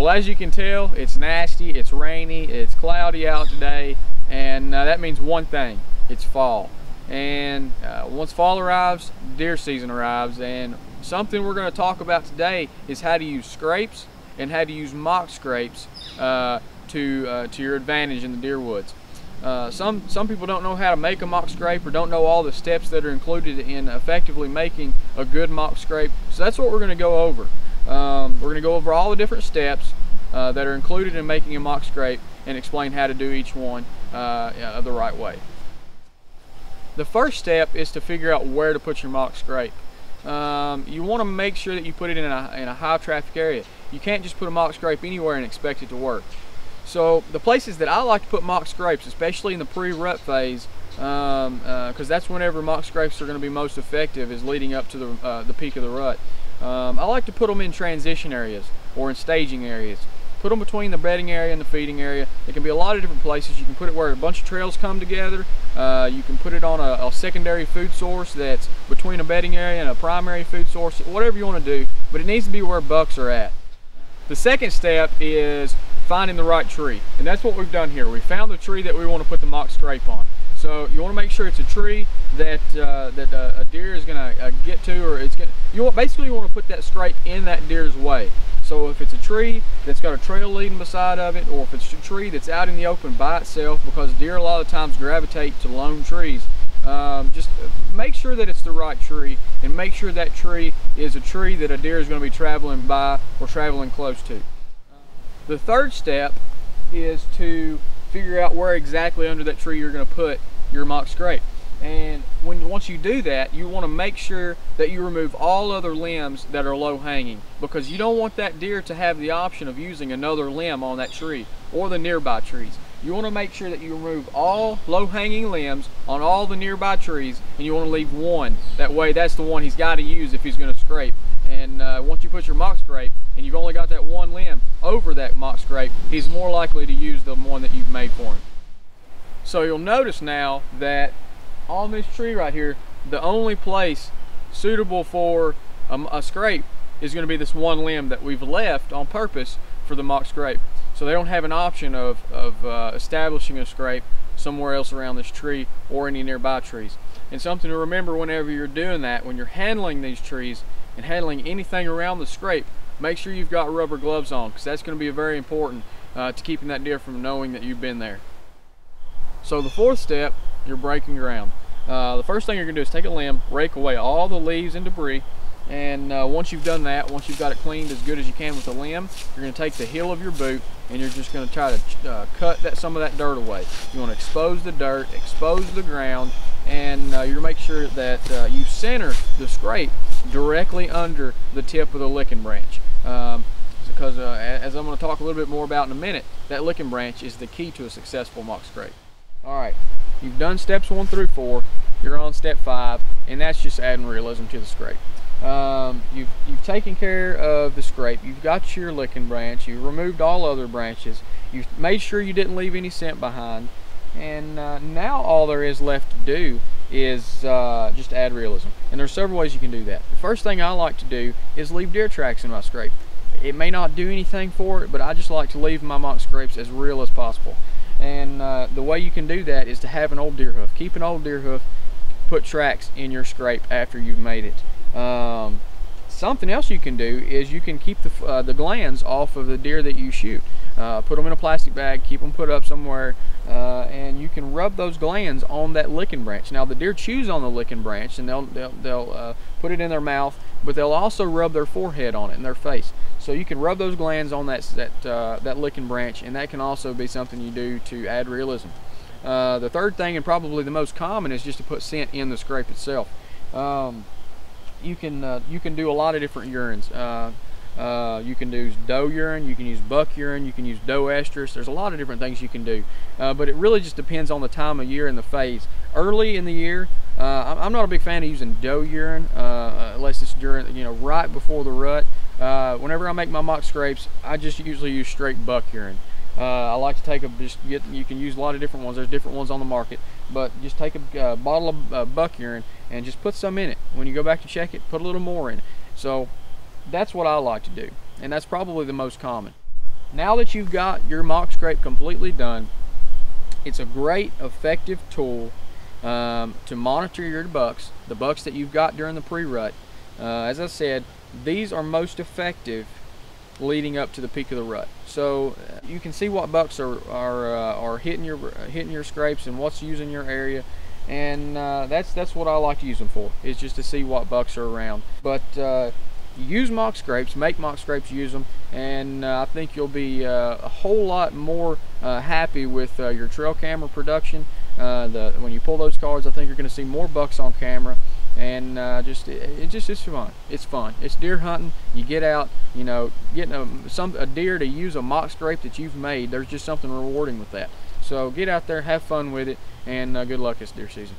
Well, as you can tell, it's nasty, it's rainy, it's cloudy out today, and that means one thing: it's fall. And once fall arrives, deer season arrives, and something we're going to talk about today is how to use scrapes and how to use mock scrapes to your advantage in the deer woods. Some people don't know how to make a mock scrape or don't know all the steps that are included in effectively making a good mock scrape. So that's what we're going to go over. We're going to go over all the different steps that are included in making a mock scrape and explain how to do each one the right way. The first step is to figure out where to put your mock scrape. You want to make sure that you put it in a high traffic area. You can't just put a mock scrape anywhere and expect it to work. So the places that I like to put mock scrapes, especially in the pre-rut phase, because that's whenever mock scrapes are going to be most effective, is leading up to the peak of the rut. I like to put them in transition areas or in staging areas. Put them between the bedding area and the feeding area. It can be a lot of different places. You can put it where a bunch of trails come together. You can put it on a secondary food source that's between a bedding area and a primary food source, whatever you want to do, but it needs to be where bucks are at. The second step is finding the right tree, and that's what we've done here. We found the tree that we want to put the mock scrape on. So you want to make sure it's a tree that a deer is going to get to, or it's going. Basically you want to put that scrape in that deer's way. So if it's a tree that's got a trail leading beside of it, or if it's a tree that's out in the open by itself, because deer a lot of times gravitate to lone trees, just make sure that it's the right tree, and make sure that tree is a tree that a deer is going to be traveling by or traveling close to. The third step is to figure out where exactly under that tree you're going to put your mock scrape. And once you do that, you want to make sure that you remove all other limbs that are low hanging, because you don't want that deer to have the option of using another limb on that tree or the nearby trees. You want to make sure that you remove all low hanging limbs on all the nearby trees, and you want to leave one. That way that's the one he's got to use if he's going to scrape. And once you put your mock scrape and you've only got that one limb over that mock scrape, he's more likely to use the one that you've made for him. So you'll notice now that on this tree right here, the only place suitable for a scrape is going to be this one limb that we've left on purpose for the mock scrape. So they don't have an option of establishing a scrape somewhere else around this tree or any nearby trees. And something to remember whenever you're doing that, when you're handling these trees and handling anything around the scrape, make sure you've got rubber gloves on, because that's going to be very important to keeping that deer from knowing that you've been there. So the fourth step, you're breaking ground. The first thing you're going to do is take a limb, rake away all the leaves and debris, and once you've done that, once you've got it cleaned as good as you can with the limb, you're going to take the heel of your boot and you're just going to try to cut some of that dirt away. You want to expose the dirt, expose the ground, and you're going to make sure that you center the scrape directly under the tip of the licking branch. Because as I'm going to talk a little bit more about in a minute, that licking branch is the key to a successful mock scrape. Alright, you've done steps 1 through 4, you're on step 5, and that's just adding realism to the scrape. You've taken care of the scrape, you've got your licking branch, you've removed all other branches, you've made sure you didn't leave any scent behind, and now all there is left to do is just add realism. And there's several ways you can do that. The first thing I like to do is leave deer tracks in my scrape. It may not do anything for it, but I just like to leave my mock scrapes as real as possible. And the way you can do that is to have an old deer hoof. Keep an old deer hoof, put tracks in your scrape after you've made it. Something else you can do is you can keep the glands off of the deer that you shoot. Put them in a plastic bag, keep them put up somewhere, and you can rub those glands on that licking branch. Now the deer chews on the licking branch, and they'll put it in their mouth, but they'll also rub their forehead on it and their face. So you can rub those glands on that licking branch, and that can also be something you do to add realism. The third thing, and probably the most common, is just to put scent in the scrape itself. You can do a lot of different urines. You can do doe urine, you can use buck urine, you can use doe estrus. There's a lot of different things you can do, but it really just depends on the time of year and the phase. Early in the year, I'm not a big fan of using doe urine unless it's during, right before the rut. Whenever I make my mock scrapes, I just usually use straight buck urine. I like to take you can use a lot of different ones. There's different ones on the market, but just take a bottle of buck urine and just put some in it. When you go back to check it, put a little more in it. So that's what I like to do, and that's probably the most common. now that you've got your mock scrape completely done, it's a great effective tool to monitor your bucks, the bucks that you've got during the pre-rut. As I said, these are most effective leading up to the peak of the rut. So you can see what bucks are hitting your scrapes and what's using your area, and that's what I like to use them for, is just to see what bucks are around. But use mock scrapes, make mock scrapes, use them, and I think you'll be a whole lot more happy with your trail camera production. When you pull those cards, I think you're going to see more bucks on camera, and it's fun. It's fun. It's deer hunting. You get out, you know, getting a deer to use a mock scrape that you've made. There's just something rewarding with that. So get out there, have fun with it, and good luck this deer season.